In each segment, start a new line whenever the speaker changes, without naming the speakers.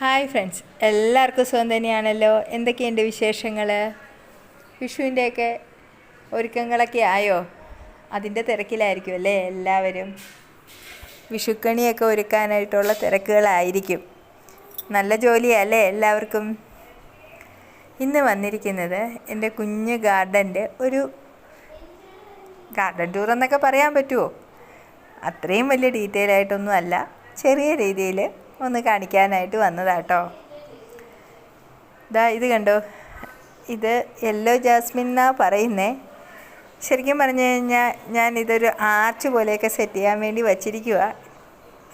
Hi friends, എല്ലാവർക്കും സുഖം തന്നെയാണല്ലോ. എന്തൊക്കെയുണ്ട് വിശേഷങ്ങൾ? വിഷുവിൻ്റെയൊക്കെ ഒരുക്കങ്ങളൊക്കെ ആയോ? അതിൻ്റെ തിരക്കിലായിരിക്കും അല്ലേ എല്ലാവരും. വിഷുക്കണിയൊക്കെ ഒരുക്കാനായിട്ടുള്ള തിരക്കുകളായിരിക്കും. നല്ല ജോലിയല്ലേ എല്ലാവർക്കും. ഇന്ന് വന്നിരിക്കുന്നത് എൻ്റെ കുഞ്ഞ് ഗാർഡൻ്റെ ഒരു ഗാർഡൻ ടൂർ എന്നൊക്കെ പറയാൻ പറ്റുമോ? അത്രയും വലിയ ഡീറ്റെയിൽ ആയിട്ടൊന്നും അല്ല, ചെറിയ രീതിയിൽ ഒന്ന് കാണിക്കാനായിട്ട് വന്നതാട്ടോ. ഇത് കണ്ടോ, ഇത് യെല്ലോ ജാസ്മിൻ എന്നാണ് പറയുന്നത്. ശരിക്കും പറഞ്ഞു കഴിഞ്ഞാൽ ഞാൻ ഇതൊരു ആർച്ച് പോലെയൊക്കെ സെറ്റ് ചെയ്യാൻ വേണ്ടി വച്ചിരിക്കുക.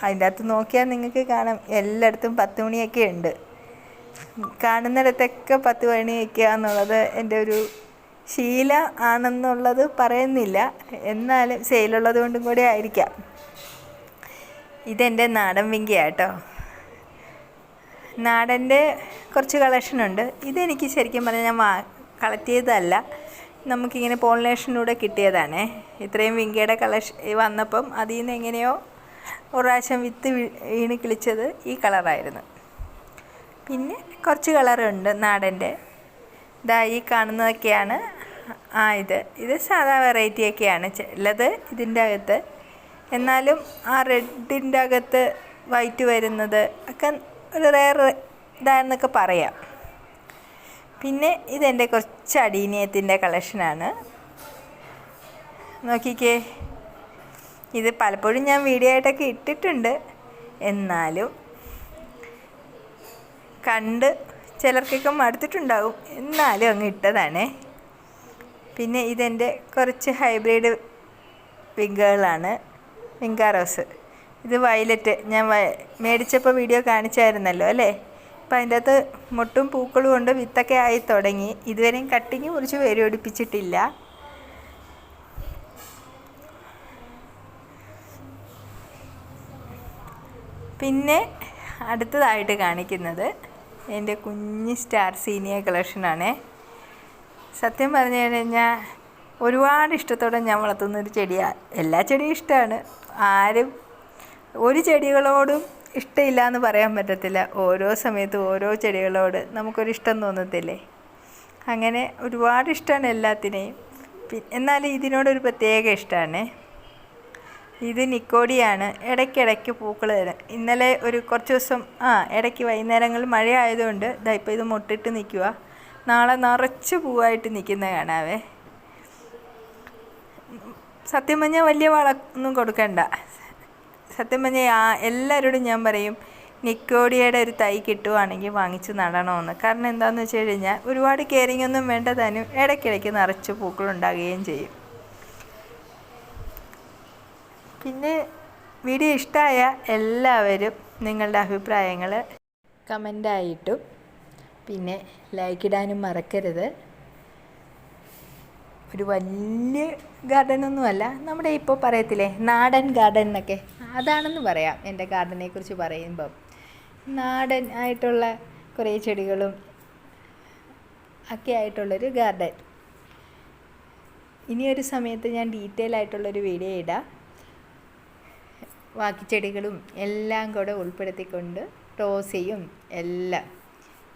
അതിൻ്റെ അകത്ത് നോക്കിയാൽ നിങ്ങൾക്ക് കാണാം, എല്ലായിടത്തും 10 മണിയൊക്കെ ഉണ്ട്. കാണുന്നിടത്തൊക്കെ 10 മണി വയ്ക്കുക എന്നുള്ളത് എൻ്റെ ഒരു ശീലം ആണെന്നുള്ളത് പറയുന്നില്ല, എന്നാലും സെയിലുള്ളത് കൊണ്ടും കൂടെ ആയിരിക്കാം. ഇതെൻ്റെ നാടൻ വിങ്കിയാട്ടോ. നാടൻ്റെ കുറച്ച് കളക്ഷനുണ്ട്. ഇതെനിക്ക് ശരിക്കും പറഞ്ഞാൽ ഞാൻ കളക്ട് ചെയ്തതല്ല, നമുക്കിങ്ങനെ പോളിനേഷനിലൂടെ കിട്ടിയതാണേ. ഇത്രയും വിങ്കയുടെ കളക്ഷൻ വന്നപ്പം അതിൽ നിന്ന് എങ്ങനെയോ ഒരു പ്രാവശ്യം വിത്ത് വീണ് കിളിച്ചത് ഈ കളറായിരുന്നു. പിന്നെ കുറച്ച് കളറുണ്ട് നാടൻ്റെ. ഈ കാണുന്നതൊക്കെയാണ് ഇത് സാധാ വെറൈറ്റിയൊക്കെയാണ് ചിലത് ഇതിൻ്റെ അകത്ത്. എന്നാലും ആ റെഡിൻ്റെ അകത്ത് വൈറ്റ് വരുന്നത് ഒക്കെ ഒരു റെയർ ഇതാണെന്നൊക്കെ പറയാം. പിന്നെ ഇതെൻ്റെ കുറച്ച് അടീനിയത്തിൻ്റെ കളക്ഷനാണ്. നോക്കിക്കേ, ഇത് പലപ്പോഴും ഞാൻ വീഡിയോ ആയിട്ടൊക്കെ ഇട്ടിട്ടുണ്ട്, എന്നാലും കണ്ട് ചിലർക്കൊക്കെ മടുത്തിട്ടുണ്ടാകും, എന്നാലും അങ്ങ് ഇട്ടതാണേ. പിന്നെ ഇതെൻ്റെ കുറച്ച് ഹൈബ്രിഡ് വിങ്കകളാണ്, വിങ്കാറോസ്. ഇത് വയലറ്റ് ഞാൻ മേടിച്ചപ്പോൾ വീഡിയോ കാണിച്ചായിരുന്നല്ലോ അല്ലേ. അപ്പം അതിൻ്റെ അകത്ത് മൊട്ടും പൂക്കളും കൊണ്ട് വിത്തൊക്കെ ആയി തുടങ്ങി. ഇതുവരെയും കട്ടിങ് മുറിച്ച് വേര് പിടിപ്പിച്ചിട്ടില്ല. പിന്നെ അടുത്തതായിട്ട് കാണിക്കുന്നത് എൻ്റെ കുഞ്ഞ് സ്റ്റാർ സീനിയ കളക്ഷനാണേ. സത്യം പറഞ്ഞു കഴിഞ്ഞാൽ ഒരുപാട് ഇഷ്ടത്തോടെ ഞാൻ വളർത്തുന്നൊരു ചെടിയാണ്. എല്ലാ ചെടിയും ഇഷ്ടമാണ്, ആരും ഒരു ചെടികളോടും ഇഷ്ടമില്ല എന്ന് പറയാൻ പറ്റത്തില്ല. ഓരോ സമയത്തും ഓരോ ചെടികളോട് നമുക്കൊരിഷ്ടം തോന്നത്തില്ലേ. അങ്ങനെ ഒരുപാട് ഇഷ്ടമാണ് എല്ലാത്തിനെയും. എന്നാലും ഇതിനോടൊരു പ്രത്യേക ഇഷ്ടമാണ്. ഇത് നിക്കോഡിയാണ്. ഇടയ്ക്കിടയ്ക്ക് പൂക്കൾ തരും. ഇന്നലെ ഒരു കുറച്ച് ദിവസം ഇടയ്ക്ക് വൈകുന്നേരങ്ങളിൽ മഴ ആയതുകൊണ്ട് ഇപ്പോൾ ഇത് മുട്ടിട്ട് നിൽക്കുക. നാളെ നിറച്ച് പൂവായിട്ട് നിൽക്കുന്നത് കാണാവേ. സത്യം പറഞ്ഞാൽ വലിയ വളമൊന്നും കൊടുക്കണ്ട. സത്യം പറഞ്ഞാൽ എല്ലാവരോടും ഞാൻ പറയും, നിക്കോഡിയയുടെ ഒരു തൈ കിട്ടുവാണെങ്കിൽ വാങ്ങിച്ച് നടണമെന്ന്. കാരണം എന്താണെന്ന് വെച്ച് കഴിഞ്ഞാൽ ഒരുപാട് കെയറിങ് ഒന്നും വേണ്ട താനും ഇടയ്ക്കിടയ്ക്ക് നിറച്ച് പൂക്കളുണ്ടാകുകയും ചെയ്യും. പിന്നെ വീഡിയോ ഇഷ്ടമായ എല്ലാവരും നിങ്ങളുടെ അഭിപ്രായങ്ങൾ കമൻ്റായിട്ടും പിന്നെ ലൈക്ക് ഇടാനും മറക്കരുത്. ഒരു വലിയ ഗാർഡനൊന്നുമല്ല, നമ്മുടെ ഇപ്പോൾ പറയത്തില്ലേ നാടൻ ഗാർഡൻ എന്നൊക്കെ, അതാണെന്ന് പറയാം. എൻ്റെ ഗാർഡനെക്കുറിച്ച് പറയുമ്പം നാടൻ ആയിട്ടുള്ള കുറേ ചെടികളും ഒക്കെ ആയിട്ടുള്ളൊരു ഗാർഡൻ. ഇനിയൊരു സമയത്ത് ഞാൻ ഡീറ്റെയിൽ ആയിട്ടുള്ളൊരു വീഡിയോ ഇടാം. ബാക്കി ചെടികളും എല്ലാം കൂടെ ഉൾപ്പെടുത്തിക്കൊണ്ട്, റോസയും എല്ലാം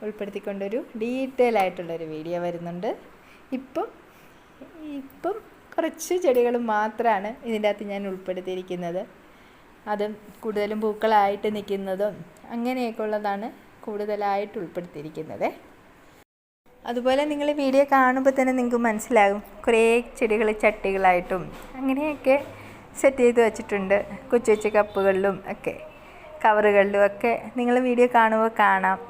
ഉൾപ്പെടുത്തിക്കൊണ്ടൊരു ഡീറ്റെയിൽ ആയിട്ടുള്ളൊരു വീഡിയോ വരുന്നുണ്ട്. ഇപ്പം കുറച്ച് ചെടികൾ മാത്രമാണ് ഇതിൻ്റെ അകത്ത് ഞാൻ ഉൾപ്പെടുത്തിയിരിക്കുന്നത്. അതും കൂടുതലും പൂക്കളായിട്ട് നിൽക്കുന്നതും അങ്ങനെയൊക്കെ ഉള്ളതാണ് കൂടുതലായിട്ട് ഉൾപ്പെടുത്തിയിരിക്കുന്നത്. അതുപോലെ നിങ്ങൾ വീഡിയോ കാണുമ്പോൾ തന്നെ നിങ്ങൾക്ക് മനസ്സിലാകും, കുറേ ചെടികൾ ചട്ടികളായിട്ടും അങ്ങനെയൊക്കെ സെറ്റ് ചെയ്ത് വെച്ചിട്ടുണ്ട്. കൊച്ചു കൊച്ചു കപ്പുകളിലും ഒക്കെ കവറുകളിലും ഒക്കെ നിങ്ങൾ വീഡിയോ കാണുമ്പോൾ കാണാം.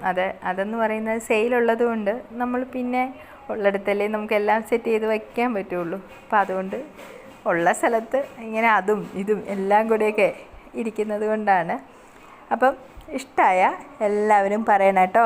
അതെന്ന് പറയുന്നത് സെയിലുള്ളത് കൊണ്ട് നമ്മൾ പിന്നെ ഉള്ളിടത്തല്ലേ നമുക്കെല്ലാം സെറ്റ് ചെയ്ത് വയ്ക്കാൻ പറ്റുള്ളൂ. അപ്പം അതുകൊണ്ട് ഉള്ള സ്ഥലത്ത് ഇങ്ങനെ അതും ഇതും എല്ലാം കൂടെയൊക്കെ ഇരിക്കുന്നത് കൊണ്ടാണ്. അപ്പം ഇഷ്ടമായ എല്ലാവരും പറയണം കേട്ടോ.